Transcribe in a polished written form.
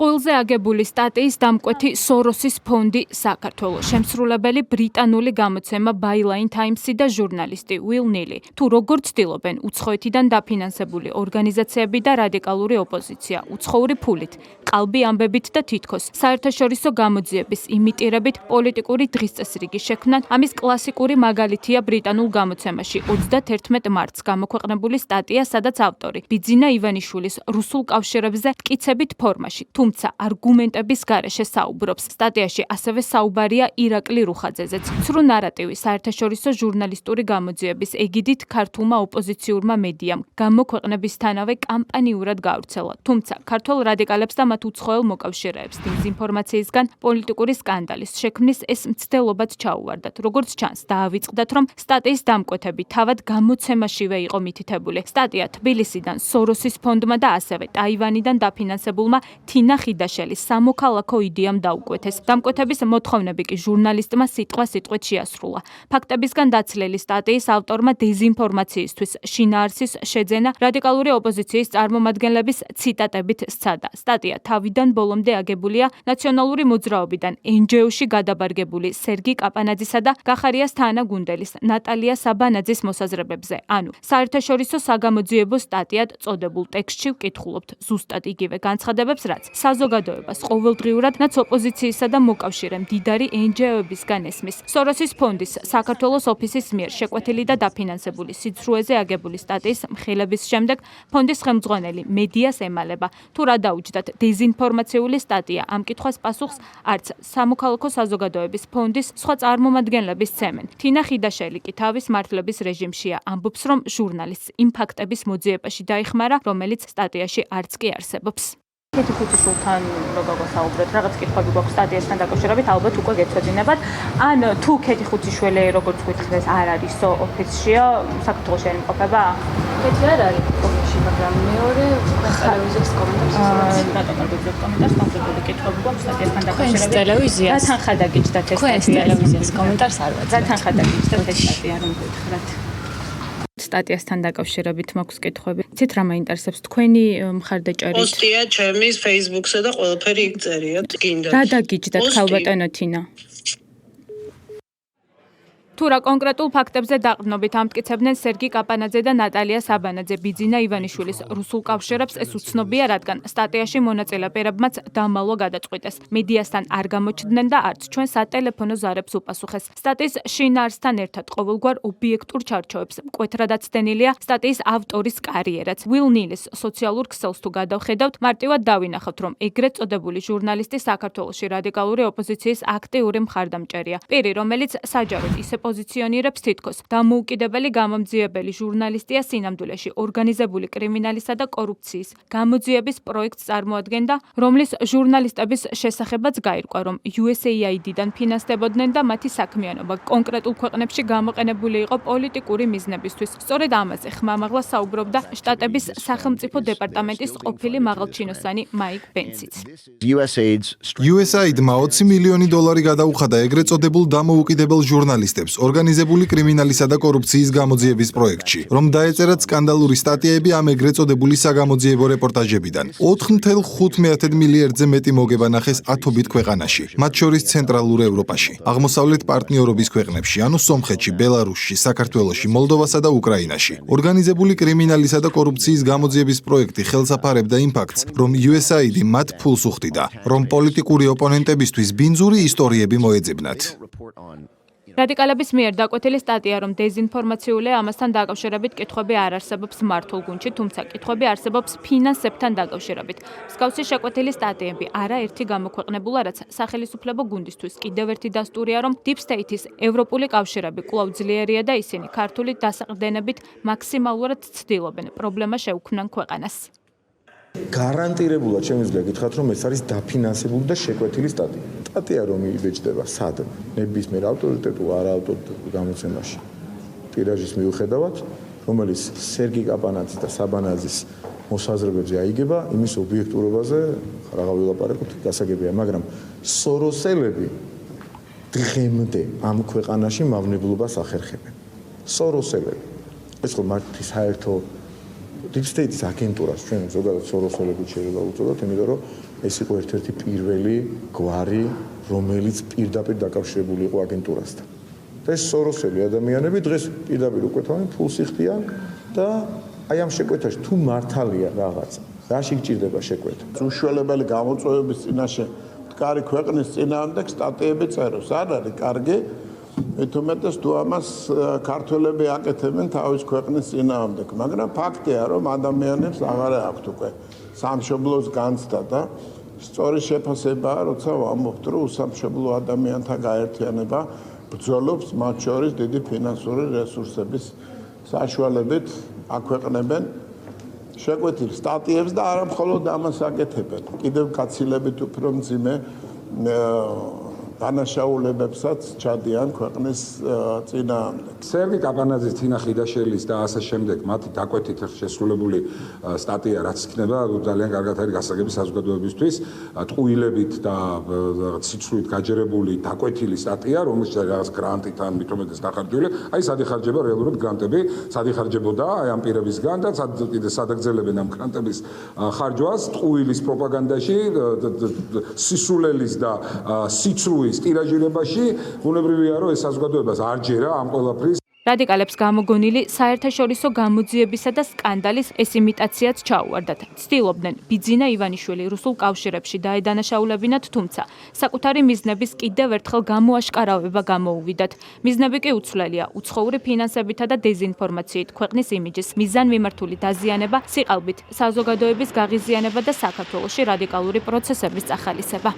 წყვილზე აგებული სტატიის დამკვეთი სოროსის ფონდი საქართველოს, შემსრულებელი ბრიტანული გამოცემა Byline Times-ი და ჟურნალისტი Will Neely. თუ როგორ ცდილობენ უცხოეთიდან დაფინანსებული ორგანიზაციები და რადიკალური ოპოზიცია, უცხოური ფულით, ყალბი ამბებით და თითქოს საერთაშორისო გამოძიების იმიტირებით პოლიტიკური დღისწესრიგი შექმნან, ამის კლასიკური მაგალითია ბრიტანულ გამოცემაში 31 მარტს გამოქვეყნებული სტატია, სადაც ავტორი ბიძინა ივანიშვილის რუსულ კავშირებზე მტკიცებით ფორმაში, თუმცა არგუმენტების გარეშე საუბრობს. სტატიაში ასევე საუბარია ირაკლი რუხაძეზეც. ცრუ ნარატივი საერთაშორისო ჟურნალისტური გამოძიების ეგიდით ქართულმა ოპოზიციურმა მედიამ გამოქვეყნებისთანავე კამპანიურად გაავრცელა. თუმცა ქართველ რადიკალებს და მათ უცხოელ მოკავშირეებს დინზინფორმაციისგან პოლიტიკური სკანდალის შექმნის ეს მცდელობაც ჩაუვარდათ. როგორც ჩანს, დაავიწყდათ, რომ სტატიის დამკვეთები თავად გამოცემაშივე იყო მითითებული. სტატია თბილისიდან სოროსის ფონდმა და ასევე ტაივანიდან დაფინანსებულმა თინა ხიდაშელის სამოქალაქო იდეამ დაუკვეთეს. დამკვეთების მოთხოვნები კი ჟურნალისტმა სიტყვასიტყვით შეასრულა. ფაქტებისგან დაცლილი სტატიის ავტორმა დეზინფორმაციისთვის შინაარსის შეძენა რადიკალური ოპოზიციის წარმომადგენლების ციტატებით სცადა. სტატია თავიდან ბოლომდე აგებულია ნაციონალური მოძრაობიდან NGO-ში გადაბარგებული სერგი კაპანაძისა და გახარიას თანაგუნდელის ნატალია საბანაძის მოსაზრებებზე. ანუ საერთაშორისო საგამოძიებო სტატიად წოდებულ ტექსტში ვკითხულობთ ზუსტად იგივე განცხადებებს, რაც საზოგადოებას ყოველდღიურად ნაც ოპოზიციისა და მოკავშირე მდიდარი NGO-ებისგან ესმის. სოროსის ფონდის საქართველოს ოფისის მიერ შეკვეთილი და დაფინანსებული სიცრუეზე აგებული სტატიის მხილების შემდეგ ფონდის ხელმძღვანელი მედიას ემალება. თუ რა დაუჯდათ დეზინფორმაციული სტატია, ამ კითხვას პასუხს არც სამოქალაქო საზოგადოების ფონდის სხვა წარმომადგენლები სცემენ. თინა ხიდაშელი კი თავის მართლების რეჟიმშია, ამბობს, რომ ჟურნალისტს იმ ფაქტების მოძიებაში დაიხმარა, რომელიც სტატიაში არც კი არსებობს. კეთი ხუთიშვილთან რო გაგასაუბრეთ, რაღაც კითხვები გვაქვს სტატიასთან დაკავშირებით, ალბათ უკვე გეცოდინებათ. ან თუ კეთი ხუთიშვილი, როგორც გითხრეს, არ არისო ოფისშია, საქართველოში არ იმყოფება? კეთი არ არის ოფისში, მაგრამ მეორე ტელევიზიის კომენტარს დაკავშირებით კომენტარს კონკრეტული კითხვები გვაქვს სტატიასთან დაკავშირებით. ტელევიზიას. რა თანხა დაგიჯდათ ეს სტატია? ტელევიზიის კომენტარს არ ვაძლევ. რა თანხა დაგიჯდათ ეს სტატია, რომ გითხრათ? სტატიასთან დაკავშირებით მაქვს კითხვები. ცით რა მაინტერესებს თქვენი მხარდაჭერით? პოსტია ჩემის Facebook-ზე და ყველაფერი იქ წერია. გინდა. რა დაგიჯდათ ქალბატონო თინა? თუ რა კონკრეტულ ფაქტებზე დაყრდნობით ამტკიცებდნენ სერგი კაპანაძე და ნატალია საბანაძე ბიძინა ივანიშვილის რუსულ კავშირებს, ეს უცნობია, რადგან სტატიაში მონაწილე პირებმაც დამალვა გადაწყვიტეს. მედიასთან არ გამოჩნდნენ და არც ჩვენ სატელეფონო ზარებს უპასუხეს. სტატიის შინაარსთან ერთად ყოველგვარ ობიექტურ ჩარჩოებს მკვეთრად აცდენილია სტატიის ავტორის კარიერაც. Will Neely-ს სოციალურ ქსელს თუ გადავხედავთ, მარტივად დავინახავთ, რომ ეგრეთ წოდებული ჟურნალისტი საქართველოში რადიკალური ოპოზიციის აქტიური მხარდამჭერია. პირი, რომელიც საჯაროდ ისე პოზიციონირებს თითქოს დამოუკიდებელი გამომძიებელი ჟურნალისტია სინამდვილეში ორგანიზებული კრიმინალისა და კორუფციის გამოძიების პროექტს წარმოადგენდა, რომლის ჟურნალისტების შესახებაც გაირკვა, რომ USAID-დან ფინანსდებოდნენ და მათი საქმიანობა კონკრეტულ ქვეყნებში გამოყენებული იყო პოლიტიკური მიზნებისთვის. სწორედ ამაზე ხმამაღლა საუბრობდა შტატების სახელმწიფო დეპარტამენტის ყოფილი მაღალჩინოსანი მაიკ პენსიც. USAID-მა $20 მილიონი გადაუხადა ეგრეთ წოდებულ დამოუკიდებელ ჟურნალისტებს ორგანიზებული კრიმინალისა და კორუფციის გამოძიების პროექტში, რომ დაეწერათ სკანდალური სტატიები ამ ეგრეთ წოდებული საგამოძიებო რეპორტაჟებიდან. 4,5 მილიარდზე მეტი მოგება ნახეს ათობით ქვეყანაში, მათ შორის ცენტრალურ ევროპაში, აღმოსავლეთ პარტნიორობის ქვეყნებში, ანუ სომხეთში, ბელარუსში, საქართველოში, მოლდოვასა და უკრაინაში. ორგანიზებული კრიმინალისა და კორუფციის გამოძიების პროექტი ხელს აფარებდა იმ ფაქტს, რომ USAID მათ ფულს უხდიდა, რომ პოლიტიკური ოპონენტებისთვის ბინძური ისტორიები მოეძებნათ. რადიკალების მიერ დაკვეთილი სტატია, რომ დეზინფორმაციულია, ამასთან დაკავშირებით კითხვები არ არსებობს მართულ გუნდში, თუმცა კითხვები არსებობს ფინანსებთან დაკავშირებით. მსგავსი შეკვეთილი სტატიები არაერთი გამოქვეყნებულა, რაც სახელისუფლებო გუნდისთვის კიდევ ერთი დასტურია, რომ Deep State-ის ევროპული კავშირები კვლავ ძლიერია და ისინი ქართული დასაყრდენებით მაქსიმალურად ცდილობენ პრობლემა შეუქმნან ქვეყანას. გარანტირებულად შემიძლია გითხრათ, რომ ეს არის დაფინანსებული და შეკვეთილი სტატია. სტატია რომ იბეჭდება სად? ნებისმიერ ავტორიტეტულ, არაავტორიტეტულ გამოცემაში. ტირაჟის მიუხედავად, რომელიც სერგი კაპანაძის და საბანაძის მოსაზრებებზე აიგება, იმის ობიექტურობაზე რა ვილაპარაკოთ, გასაგებია, მაგრამ სოროსელები დღემდე ამ ქვეყანაში მავნებლობას ახერხებენ. სოროსელები. ეს ხო მართლის საერთო Deep State-ის აგენტურას ჩვენ ზოგადად სოროსელებით შეიძლება უწოდოთ, იმიტომ რომ ეს იყო ერთ-ერთი პირველი გვარი, რომელიც პირდაპირ დაკავშირებული იყო აგენტურასთან. და ეს სოროსელი ადამიანები დღეს პირდაპირ უკვე თავენ ფულს იხდიან და აი ამ შეკვეთაში თუ მართალია რაღაცა, რაში გჭირდება შეკვეთა? უშუალებელი გამოწვევების წინაშე მდგარი ქვეყნის წინააღმდეგ სტატიები წეროს. არ არის კარგი. მithumetes თუ ამას ქართველები აკეთებენ თავის ქვეყნის წინააღმდეგ, მაგრამ ფაქტია, რომ ადამიანებს აღარ აქვთ უკვე სამშობლოს განცდა და სწორი შეფასებაა, როცა ვამბობთ, რომ უსამშობლო ადამიანთა გაერთიანება ბრძოლობს მათ შორის დიდი ფინანსური რესურსების საშუალებით აქვეყნებენ შეკვეთილ სტატიებს და არა მხოლოდ ამას აკეთებენ. კიდევ გაცილებით უფრო მძიმე დანაშაულებებსაც ჩადიან ქვეყნის წინააღმდეგ. სერგი კაპანაძის, თინა ხიდაშელის და ასე შემდეგ მათი დაკვეთით შესრულებული სტატია რაც იქნება ძალიან კარგად არის გასაგები საზოგადოებისთვის, ტყუილებით და ციცხვით გაჯერებული დაკვეთილი სტატია, რომელშიც რაღაც გრანტით ან მithumetes დახარჯული, აი სად იხარჯება რეალურად გრანტები, სად იხარჯებოდა აი ამ პირებისგან და სად აგრძელებენ ამ გრანტების ხარჯვას ტყუილის პროპაგანდაში, სისულელის და სიცრუის ტირაჟირებაში, ბუნებრივია, რომ ეს საზოგადოებას არ ჯერა ამ ყველაფრის. რადიკალებს გამოგონილი საერთაშორისო გამოძიებისა და სკანდალის ეს იმიტაციაც ჩაუვარდათ. ცდილობდნენ ბიძინა ივანიშვილი რუსულ კავშირებში დაედანაშაულებინათ, თუმცა საკუთარი მიზნების კიდევ ერთხელ გამოაშკარავება გამოუვიდათ. მიზნები კი უცვლელია: უცხოური ფინანსებითა და დეზინფორმაციით ქვეყნის იმიჯის მიზანმიმართული დაზიანება, სიყალბით საზოგადოების გაღიზიანება და საქართველოში რადიკალური პროცესების წახალისება.